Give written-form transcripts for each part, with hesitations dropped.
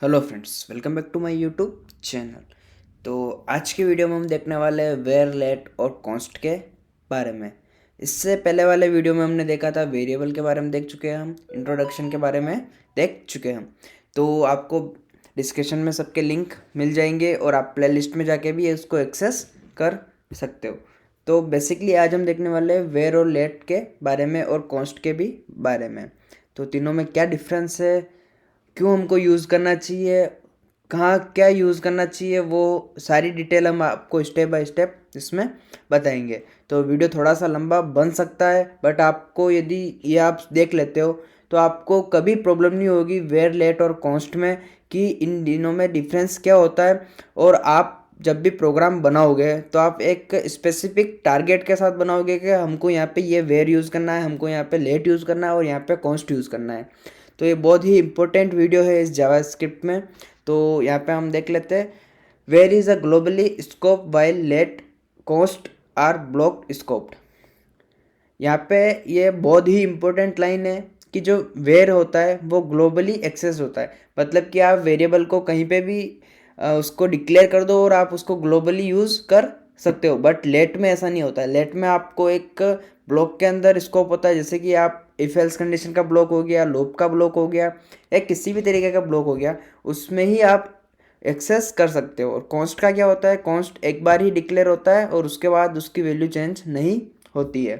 Hello friends, welcome back to my YouTube channel. तो आज की वीडियो में हम देखने वाले हैं वेयर, लेट और कॉन्स्ट के बारे में। इससे पहले वाले वीडियो में हमने देखा था वेरिएबल के बारे में, देख चुके हैं हम इंट्रोडक्शन के बारे में देख चुके हैं हम। तो आपको डिस्क्रिप्शन में सबके लिंक मिल जाएंगे और आप प्लेलिस्ट में जाके भी इसको एक्सेस कर सकते हो। तो बेसिकली आज हम देखने वाले हैं वेयर और लेट के बारे में और कॉन्स्ट के भी बारे में। तो तीनों में क्या डिफरेंस है, क्यों हमको यूज़ करना चाहिए, कहाँ क्या यूज़ करना चाहिए, वो सारी डिटेल हम आपको स्टेप बाय स्टेप इसमें बताएंगे। तो वीडियो थोड़ा सा लंबा बन सकता है, बट आपको यदि ये आप देख लेते हो तो आपको कभी प्रॉब्लम नहीं होगी वेयर, लेट और कॉन्स्ट में कि इन दिनों में डिफरेंस क्या होता है। और आप जब भी प्रोग्राम बनाओगे तो आप एक स्पेसिफिक टारगेट के साथ बनाओगे कि हमको यहाँ पे ये वेयर यूज़ करना है, हमको यहाँ पे लेट यूज़ करना है और यहाँ पे कॉन्स्ट यूज़ करना है। तो ये बहुत ही इंपॉर्टेंट वीडियो है इस जावास्क्रिप्ट में। तो यहाँ पे हम देख लेते हैं where is a globally scope while let const are block scoped. यहाँ पे ये बहुत ही इंपॉर्टेंट लाइन है कि जो वेयर होता है वो ग्लोबली एक्सेस होता है। मतलब कि आप वेरिएबल को कहीं पे भी उसको डिक्लेयर कर दो और आप उसको ग्लोबली यूज़ कर सकते हो। बट लेट में ऐसा नहीं होता है। लेट में आपको एक ब्लॉक के अंदर स्कोप होता है, जैसे कि आप इफ एल्स कंडीशन का ब्लॉक हो गया, लूप का ब्लॉक हो गया, या किसी भी तरीके का ब्लॉक हो गया, उसमें ही आप एक्सेस कर सकते हो। और कॉन्स्ट का क्या होता है, कॉन्स्ट एक बार ही डिक्लेयर होता है और उसके बाद उसकी वैल्यू चेंज नहीं होती है।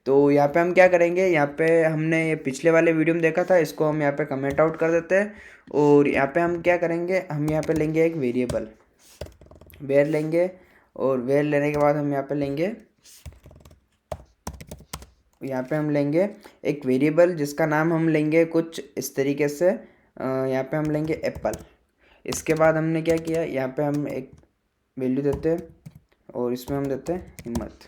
तो यहाँ पे हम क्या करेंगे, यहाँ पे हमने ये पिछले वाले वीडियो में देखा था, इसको हम यहाँ पे कमेंट आउट कर देते हैं। और यहाँ पे हम क्या करेंगे, हम यहाँ पे लेंगे एक वेरिएबल वेयर लेंगे, और वेयर लेने के बाद हम यहाँ पे हम लेंगे एक वेरिएबल जिसका नाम हम लेंगे कुछ इस तरीके से। यहाँ पे हम लेंगे एप्पल। इसके बाद हमने क्या किया, यहाँ पे हम एक वैल्यू देते हैं और इसमें हम देते हैं हिम्मत।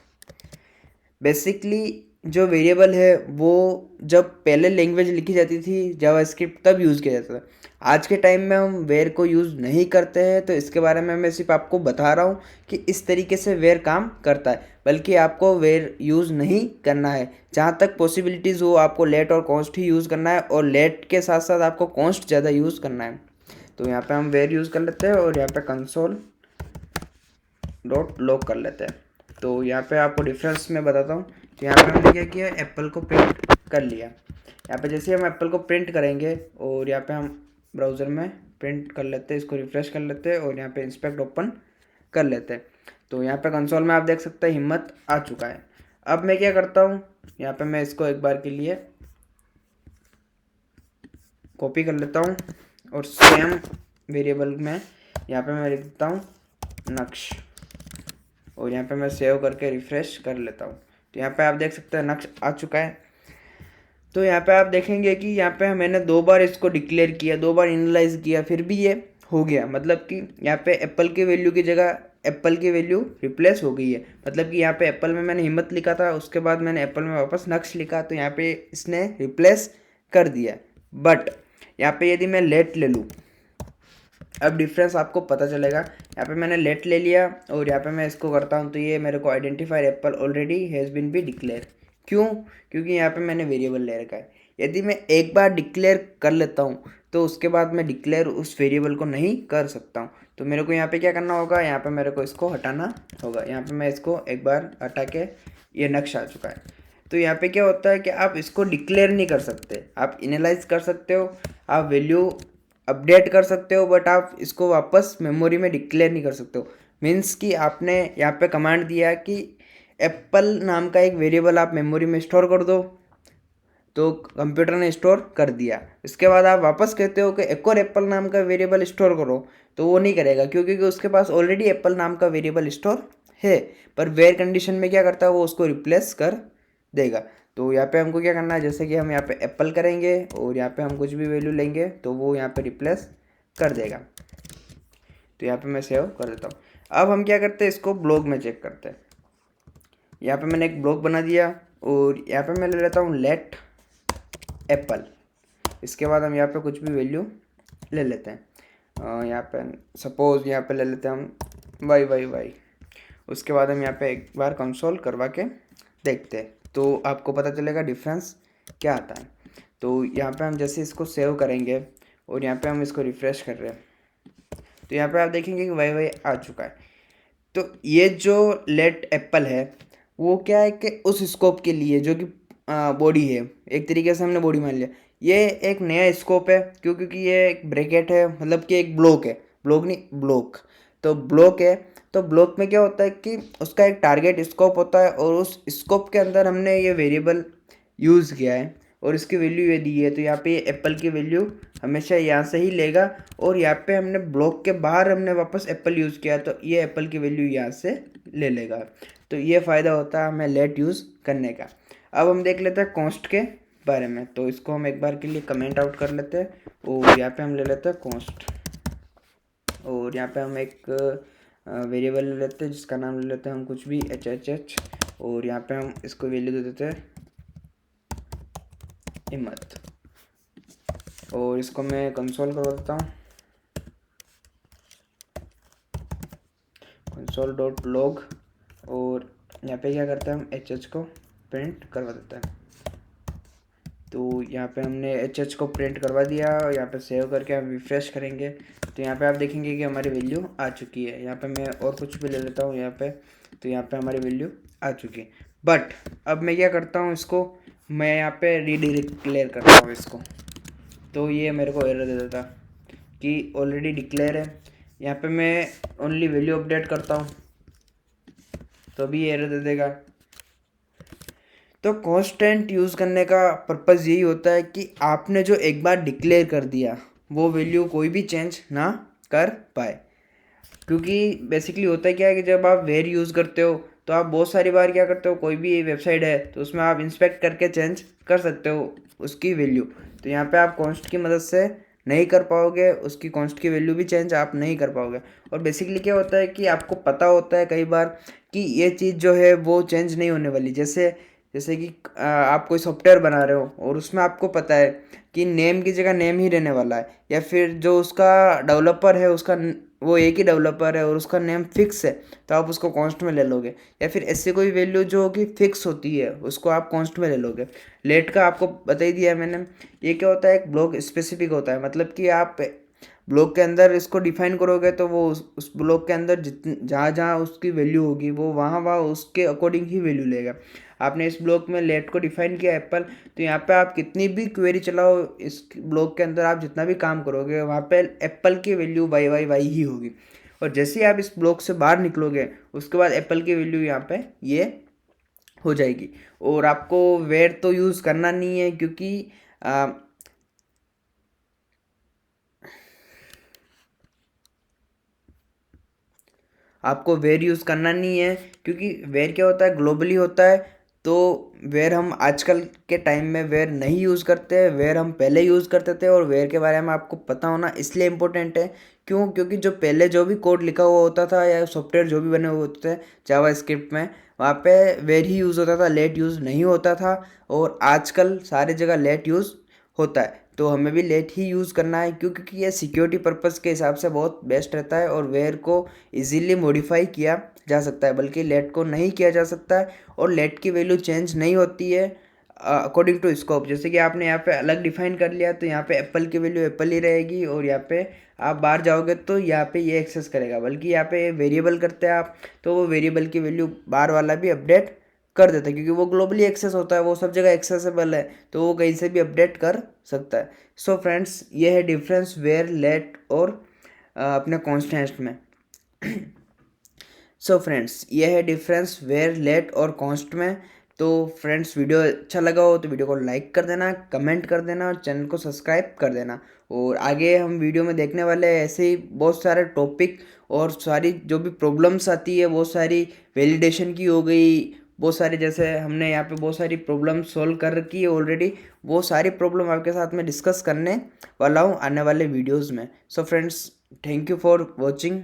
बेसिकली जो वेरिएबल है वो जब पहले लैंग्वेज लिखी जाती थी जावास्क्रिप्ट तब यूज़ किया जाता था। आज के टाइम में हम वेयर को यूज़ नहीं करते हैं, तो इसके बारे में मैं सिर्फ आपको बता रहा हूँ कि इस तरीके से वेयर काम करता है। बल्कि आपको वेयर यूज़ नहीं करना है। जहाँ तक पॉसिबिलिटीज़ हो आपको लेट और कॉन्स्ट ही यूज़ करना है, और लेट के साथ साथ आपको कॉन्स्ट ज़्यादा यूज़ करना है। तो यहाँ पे हम वेयर यूज़ कर लेते हैं और यहाँ पे कंसोल डॉट लॉग कर लेते हैं। तो यहाँ पे आपको डिफरेंस मैं बताता हूँ। तो यहाँ पे हमने क्या किया, एप्पल को प्रिंट कर लिया। यहाँ पे जैसे हम एप्पल को प्रिंट करेंगे और यहाँ पे हम ब्राउज़र में प्रिंट कर लेते हैं, इसको रिफ्रेश कर लेते हैं और यहाँ पे इंस्पेक्ट ओपन कर लेते हैं। तो यहाँ पे कंसोल में आप देख सकते हैं हिम्मत आ चुका है। अब मैं क्या करता हूँ, यहाँ पे मैं इसको एक बार के लिए कॉपी कर लेता हूँ और सेम वेरिएबल में यहाँ पे मैं लिख देता हूँ नक्श, और यहाँ पे मैं सेव करके रिफ़्रेश कर लेता हूँ। तो यहाँ पे आप देख सकते हैं नक्श आ चुका है। तो यहाँ पे आप देखेंगे कि यहाँ पे मैंने 2 बार इसको डिक्लेयर किया, 2 बार इनिशियलाइज किया, फिर भी ये हो गया। मतलब कि यहाँ पे एप्पल की वैल्यू की जगह एप्पल की वैल्यू रिप्लेस हो गई है। मतलब कि यहाँ पे एप्पल में मैंने हिम्मत लिखा था, उसके बाद मैंने एप्पल में वापस नक्श लिखा, तो यहाँ पे इसने रिप्लेस कर दिया। बट यहाँ पे यदि मैं लेट ले लूँ, अब डिफरेंस आपको पता चलेगा। यहाँ पे मैंने लेट ले लिया और यहाँ पे मैं इसको करता हूँ तो ये मेरे को identifier apple already has been be declare. क्यों? क्योंकि यहाँ पे मैंने वेरिएबल ले रखा है। यदि मैं एक बार डिक्लेयर कर लेता हूँ तो उसके बाद मैं डिक्लेयर उस वेरिएबल को नहीं कर सकता हूँ। तो मेरे को यहाँ पे क्या करना होगा, यहाँ पे मेरे को इसको हटाना होगा। यहाँ पे मैं इसको एक बार हटा के, ये नक्शा आ चुका है। तो यहाँ पे क्या होता है कि आप इसको डिक्लेयर नहीं कर सकते, आप इनिशियलाइज कर सकते हो, आप वैल्यू अपडेट कर सकते हो, बट आप इसको वापस मेमोरी में डिक्लेयर नहीं कर सकते हो। मीन्स कि आपने यहाँ पे कमांड दिया कि एप्पल नाम का एक वेरिएबल आप मेमोरी में स्टोर कर दो, तो कंप्यूटर ने स्टोर कर दिया। इसके बाद आप वापस कहते हो कि एक और एप्पल नाम का वेरिएबल स्टोर करो, तो वो नहीं करेगा क्योंकि उसके पास ऑलरेडी एप्पल नाम का वेरिएबल स्टोर है। पर वेयर कंडीशन में क्या करता है, वो उसको रिप्लेस कर देगा। तो यहाँ पे हमको क्या करना है, जैसे कि हम यहाँ पे एप्पल करेंगे और यहाँ पे हम कुछ भी वैल्यू लेंगे तो वो यहाँ पे रिप्लेस कर देगा। तो यहाँ पे मैं सेव कर देता हूँ। अब हम क्या करते हैं, इसको ब्लॉग में चेक करते हैं। यहाँ पे मैंने एक ब्लॉग बना दिया और यहाँ पे मैं ले लेता हूँ लेट एप्पल। इसके बाद हम यहाँ पे कुछ भी वैल्यू ले लेते हैं। यहाँ पे सपोज यहाँ पे ले लेते हैं हम वाई वाई वाई। उसके बाद हम यहाँ पे एक बार कंसोल करवा के देखते हैं तो आपको पता चलेगा डिफरेंस क्या आता है। तो यहाँ पे हम जैसे इसको सेव करेंगे और यहाँ पे हम इसको रिफ़्रेश कर रहे हैं तो यहाँ पे आप देखेंगे कि वाई वाई आ चुका है। तो ये जो लेट एप्पल है वो क्या है कि उस स्कोप के लिए जो कि बॉडी है, एक तरीके से हमने बॉडी मान लिया, ये एक नया स्कोप है क्योंकि ये एक ब्रैकेट है, मतलब कि एक ब्लॉक है, ब्लॉक नहीं ब्लॉक, तो ब्लॉक है। तो ब्लॉक में क्या होता है कि उसका एक टारगेट स्कोप होता है और उस स्कोप के अंदर हमने ये वेरिएबल यूज़ किया है और इसकी वैल्यू ये दी है। तो यहाँ पे एप्पल की वैल्यू हमेशा यहाँ से ही लेगा और यहाँ पे हमने ब्लॉक के बाहर हमने वापस एप्पल यूज़ किया तो ये एप्पल की वैल्यू यहाँ से ले लेगा। तो ये फ़ायदा होता है हमें लेट यूज़ करने का। अब हम देख लेते हैं कॉन्स्ट के बारे में। तो इसको हम एक बार के लिए कमेंट आउट कर लेते हैं और यहाँ पे हम ले लेते हैं कॉन्स्ट और यहाँ पे हम एक वेरिएबल ले लेते हैं जिसका नाम ले लेते हैं हम कुछ भी HHH और यहाँ पे हम इसको वैल्यू दे देते हैं हिम्मत और इसको मैं कंसोल करवा देता हूँ, console.log और यहाँ पे क्या करते हैं हम HH को प्रिंट करवा देते हैं। तो यहाँ पे हमने HH को प्रिंट करवा दिया और यहाँ पे सेव करके हम रिफ्रेश करेंगे तो यहाँ पे आप देखेंगे कि हमारी वैल्यू आ चुकी है। यहाँ पे मैं और कुछ भी ले लेता हूँ यहाँ पे, तो यहाँ पे हमारी वैल्यू आ चुकी है। बट अब मैं क्या करता हूँ, इसको मैं यहाँ पे रीडिक्लेयर करता हूँ इसको, तो ये मेरे को एरर दे देता कि ऑलरेडी डिक्लेयर है। यहाँ पे मैं ओनली वैल्यू अपडेट करता हूँ तो अभी ये एरर दे देगा। तो कांस्टेंट यूज़ करने का पर्पज़ यही होता है कि आपने जो एक बार डिक्लेयर कर दिया वो वैल्यू कोई भी चेंज ना कर पाए। क्योंकि बेसिकली होता है क्या है कि जब आप वेर यूज़ करते हो तो आप बहुत सारी बार क्या करते हो, कोई भी वेबसाइट है तो उसमें आप इंस्पेक्ट करके चेंज कर सकते हो उसकी वैल्यू। तो यहाँ पे आप कॉन्स्ट की मदद से नहीं कर पाओगे, उसकी कॉन्स्ट की वैल्यू भी चेंज आप नहीं कर पाओगे। और बेसिकली क्या होता है कि आपको पता होता है कई बार कि ये चीज़ जो है वो चेंज नहीं होने वाली। जैसे जैसे कि आप कोई सॉफ्टवेयर बना रहे हो और उसमें आपको पता है कि नेम की जगह नेम ही रहने वाला है, या फिर जो उसका डेवलपर है उसका वो एक ही डेवलपर है और उसका नेम फिक्स है तो आप उसको कॉन्स्ट में ले लोगे। या फिर ऐसे कोई वैल्यू जो कि फिक्स होती है उसको आप कॉन्स्ट में ले लोगे। लेट का आपको बता ही दिया है मैंने। ये क्या होता है, एक ब्लॉक स्पेसिफिक होता है, मतलब कि आप ब्लॉक के अंदर इसको डिफाइन करोगे तो वो उस ब्लॉक के अंदर जहाँ जहाँ उसकी वैल्यू होगी वो वहाँ वहाँ उसके अकॉर्डिंग ही वैल्यू लेगा। आपने इस ब्लॉक में लेट को डिफाइन किया एप्पल, तो यहाँ पे आप कितनी भी क्वेरी चलाओ इस ब्लॉक के अंदर, आप जितना भी काम करोगे वहाँ पे एप्पल की वैल्यू वाई वाई वाई ही होगी। और जैसे ही आप इस ब्लॉक से बाहर निकलोगे उसके बाद एप्पल की वैल्यू यहाँ पे ये हो जाएगी। और आपको वेर तो यूज़ करना नहीं है क्योंकि आपको वेर यूज़ करना नहीं है क्योंकि वेर क्या होता है, ग्लोबली होता है। तो वेर हम आजकल के टाइम में वेर नहीं यूज़ करते हैं, वेर हम पहले यूज़ करते थे। और वेर के बारे में आपको पता होना इसलिए इम्पोर्टेंट है क्यों, क्योंकि जो पहले जो भी कोड लिखा हुआ होता था या सॉफ्टवेयर जो भी बने हुए होते थे जावा स्क्रिप्ट में, वहाँ पे वेर ही यूज़ होता था, लेट यूज़ नहीं होता था। और आजकल सारी जगह लेट यूज़ होता है तो हमें भी लेट ही यूज़ करना है क्योंकि ये सिक्योरिटी पर्पज़ के हिसाब से बहुत बेस्ट रहता है। और वेर को इजीली मॉडिफाई किया जा सकता है, बल्कि लेट को नहीं किया जा सकता है। और लेट की वैल्यू चेंज नहीं होती है अकॉर्डिंग टू स्कोप। जैसे कि आपने यहाँ पे अलग डिफाइन कर लिया तो यहाँ पे एप्पल की वैल्यू एप्पल ही रहेगी और यहाँ पे आप बाहर जाओगे तो यहाँ पे ये एक्सेस करेगा। बल्कि यहाँ पे वेरिएबल करते हैं आप तो वो वेरिएबल की वैल्यू बाहर वाला भी अपडेट कर देता है क्योंकि वो ग्लोबली एक्सेस होता है, वो सब जगह एक्सेसिबल है तो वो कहीं से भी अपडेट कर सकता है। सो फ्रेंड्स, ये है डिफरेंस वेयर लेट और अपने कॉन्स्टेंट में। सो फ्रेंड्स, ये है डिफरेंस वेयर लेट और कॉन्स्ट में। तो फ्रेंड्स, वीडियो अच्छा लगा हो तो वीडियो को लाइक कर देना, कमेंट कर देना और चैनल को सब्सक्राइब कर देना। और आगे हम वीडियो में देखने वाले हैं ऐसे ही बहुत सारे टॉपिक और सारी जो भी प्रॉब्लम्स आती है वो सारी वैलिडेशन की हो गई, बहुत सारी जैसे हमने यहाँ पे बहुत सारी प्रॉब्लम सॉल्व कर रखी है ऑलरेडी, वो सारी प्रॉब्लम आपके साथ में डिस्कस करने वाला हूँ आने वाले वीडियोज़ में। So friends, thank you for watching.